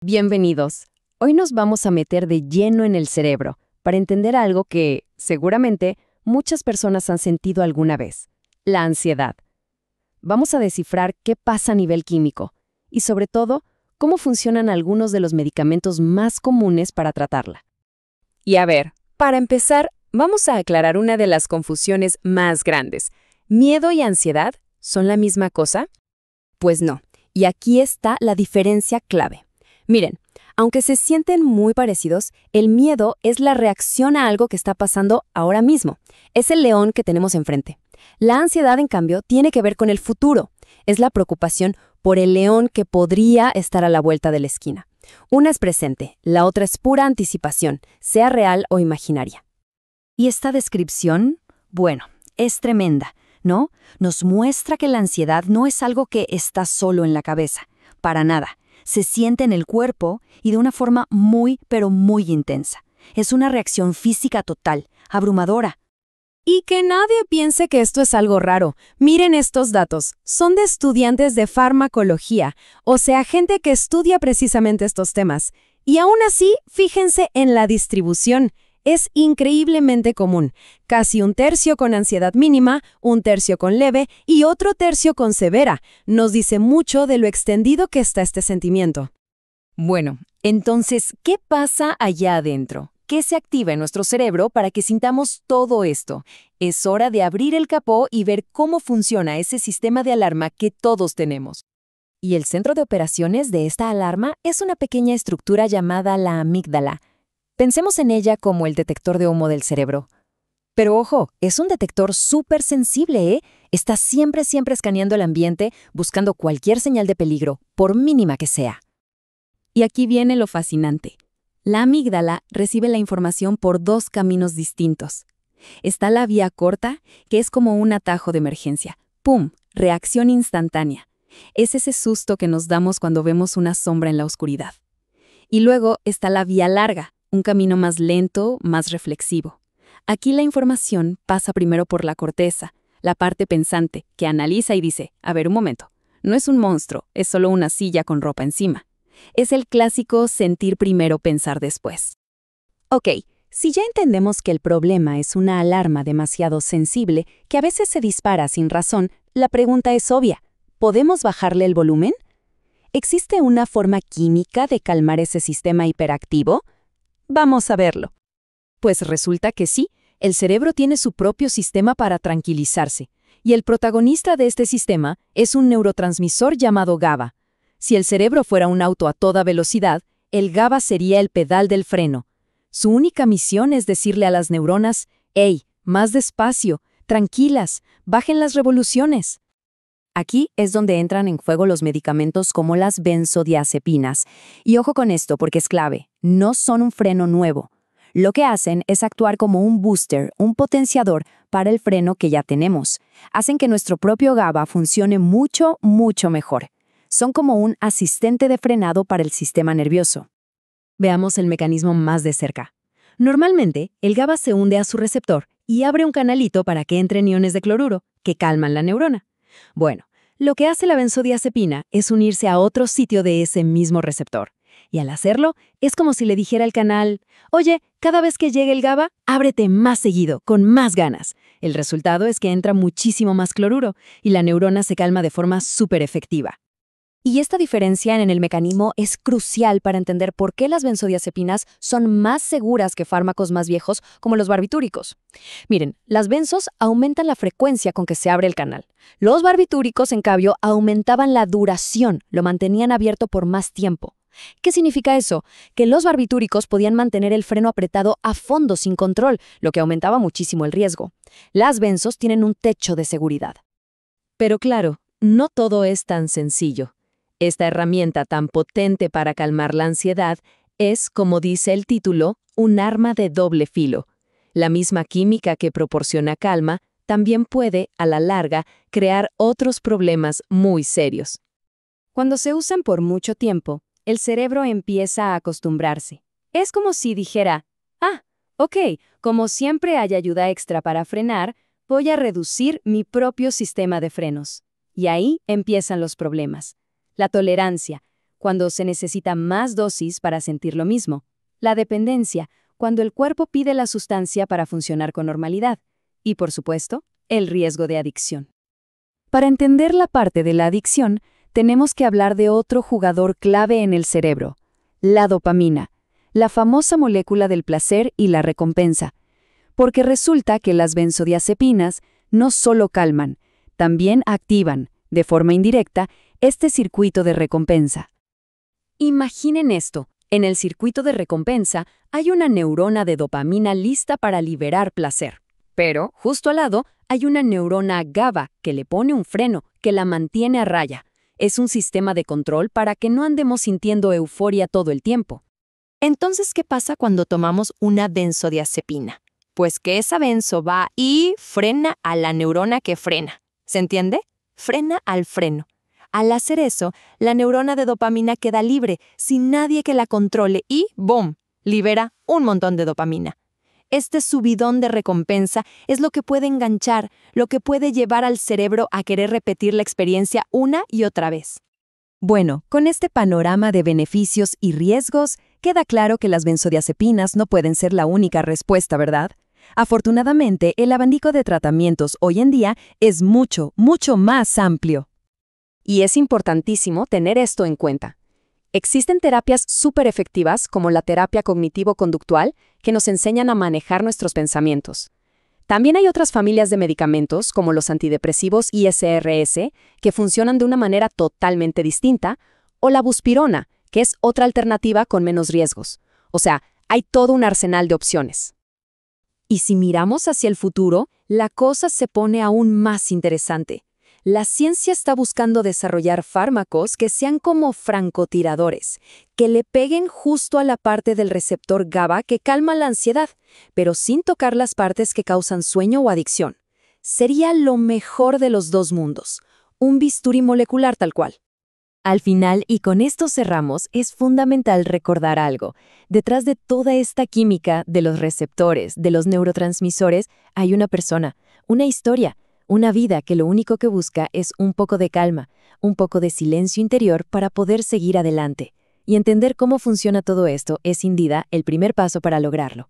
Bienvenidos. Hoy nos vamos a meter de lleno en el cerebro para entender algo que, seguramente, muchas personas han sentido alguna vez: la ansiedad. Vamos a descifrar qué pasa a nivel químico y, sobre todo, cómo funcionan algunos de los medicamentos más comunes para tratarla. Y a ver, para empezar, vamos a aclarar una de las confusiones más grandes. ¿Miedo y ansiedad son la misma cosa? Pues no, y aquí está la diferencia clave. Miren, aunque se sienten muy parecidos, el miedo es la reacción a algo que está pasando ahora mismo. Es el león que tenemos enfrente. La ansiedad, en cambio, tiene que ver con el futuro. Es la preocupación por el león que podría estar a la vuelta de la esquina. Una es presente, la otra es pura anticipación, sea real o imaginaria. Y esta descripción, bueno, es tremenda, ¿no? Nos muestra que la ansiedad no es algo que está solo en la cabeza, para nada. Se siente en el cuerpo y de una forma muy, pero muy intensa. Es una reacción física total, abrumadora. Y que nadie piense que esto es algo raro. Miren estos datos. Son de estudiantes de farmacología, o sea, gente que estudia precisamente estos temas. Y aún así, fíjense en la distribución. Es increíblemente común. Casi un tercio con ansiedad mínima, un tercio con leve y otro tercio con severa. Nos dice mucho de lo extendido que está este sentimiento. Bueno, entonces, ¿qué pasa allá adentro? ¿Qué se activa en nuestro cerebro para que sintamos todo esto? Es hora de abrir el capó y ver cómo funciona ese sistema de alarma que todos tenemos. Y el centro de operaciones de esta alarma es una pequeña estructura llamada la amígdala. Pensemos en ella como el detector de humo del cerebro. Pero ojo, es un detector súper sensible, ¿eh? Está siempre escaneando el ambiente, buscando cualquier señal de peligro, por mínima que sea. Y aquí viene lo fascinante. La amígdala recibe la información por dos caminos distintos. Está la vía corta, que es como un atajo de emergencia. ¡Pum! Reacción instantánea. Es ese susto que nos damos cuando vemos una sombra en la oscuridad. Y luego está la vía larga, un camino más lento, más reflexivo. Aquí la información pasa primero por la corteza, la parte pensante, que analiza y dice: a ver, un momento, no es un monstruo, es solo una silla con ropa encima. Es el clásico sentir primero, pensar después. Ok, si ya entendemos que el problema es una alarma demasiado sensible que a veces se dispara sin razón, la pregunta es obvia: ¿podemos bajarle el volumen? ¿Existe una forma química de calmar ese sistema hiperactivo? Vamos a verlo. Pues resulta que sí, el cerebro tiene su propio sistema para tranquilizarse, y el protagonista de este sistema es un neurotransmisor llamado GABA. Si el cerebro fuera un auto a toda velocidad, el GABA sería el pedal del freno. Su única misión es decirle a las neuronas: «Hey, más despacio, tranquilas, bajen las revoluciones». Aquí es donde entran en juego los medicamentos como las benzodiazepinas. Y ojo con esto porque es clave, no son un freno nuevo. Lo que hacen es actuar como un booster, un potenciador para el freno que ya tenemos. Hacen que nuestro propio GABA funcione mucho mejor. Son como un asistente de frenado para el sistema nervioso. Veamos el mecanismo más de cerca. Normalmente, el GABA se hunde a su receptor y abre un canalito para que entren iones de cloruro, que calman la neurona. Bueno, lo que hace la benzodiazepina es unirse a otro sitio de ese mismo receptor. Y al hacerlo, es como si le dijera al canal: «Oye, cada vez que llegue el GABA, ábrete más seguido, con más ganas». El resultado es que entra muchísimo más cloruro y la neurona se calma de forma súper efectiva. Y esta diferencia en el mecanismo es crucial para entender por qué las benzodiazepinas son más seguras que fármacos más viejos como los barbitúricos. Miren, las benzos aumentan la frecuencia con que se abre el canal. Los barbitúricos, en cambio, aumentaban la duración, lo mantenían abierto por más tiempo. ¿Qué significa eso? Que los barbitúricos podían mantener el freno apretado a fondo sin control, lo que aumentaba muchísimo el riesgo. Las benzos tienen un techo de seguridad. Pero claro, no todo es tan sencillo. Esta herramienta tan potente para calmar la ansiedad es, como dice el título, un arma de doble filo. La misma química que proporciona calma también puede, a la larga, crear otros problemas muy serios. Cuando se usan por mucho tiempo, el cerebro empieza a acostumbrarse. Es como si dijera: «Ah, ok, como siempre hay ayuda extra para frenar, voy a reducir mi propio sistema de frenos». Y ahí empiezan los problemas. La tolerancia. cuando se necesita más dosis para sentir lo mismo. La dependencia, cuando el cuerpo pide la sustancia para funcionar con normalidad. Y, por supuesto, el riesgo de adicción. Para entender la parte de la adicción, tenemos que hablar de otro jugador clave en el cerebro, la dopamina, la famosa molécula del placer y la recompensa. Porque resulta que las benzodiazepinas no solo calman, también activan, de forma indirecta, este circuito de recompensa. Imaginen esto. En el circuito de recompensa hay una neurona de dopamina lista para liberar placer. Pero, justo al lado, hay una neurona GABA que le pone un freno, que la mantiene a raya. Es un sistema de control para que no andemos sintiendo euforia todo el tiempo. Entonces, ¿qué pasa cuando tomamos una benzodiazepina? Pues que esa benzo va y frena a la neurona que frena. ¿Se entiende? Frena al freno. Al hacer eso, la neurona de dopamina queda libre, sin nadie que la controle y ¡boom!, libera un montón de dopamina. Este subidón de recompensa es lo que puede enganchar, lo que puede llevar al cerebro a querer repetir la experiencia una y otra vez. Bueno, con este panorama de beneficios y riesgos, queda claro que las benzodiazepinas no pueden ser la única respuesta, ¿verdad? Afortunadamente, el abanico de tratamientos hoy en día es mucho, mucho más amplio. Y es importantísimo tener esto en cuenta. Existen terapias súper efectivas como la terapia cognitivo-conductual que nos enseñan a manejar nuestros pensamientos. También hay otras familias de medicamentos como los antidepresivos y SRS que funcionan de una manera totalmente distinta, o la buspirona, que es otra alternativa con menos riesgos. O sea, hay todo un arsenal de opciones. Y si miramos hacia el futuro, la cosa se pone aún más interesante. La ciencia está buscando desarrollar fármacos que sean como francotiradores, que le peguen justo a la parte del receptor GABA que calma la ansiedad, pero sin tocar las partes que causan sueño o adicción. Sería lo mejor de los dos mundos, un bisturí molecular tal cual. Al final, y con esto cerramos, es fundamental recordar algo. Detrás de toda esta química de los receptores, de los neurotransmisores, hay una persona, una historia, una vida que lo único que busca es un poco de calma, un poco de silencio interior para poder seguir adelante. Y entender cómo funciona todo esto es sin duda el primer paso para lograrlo.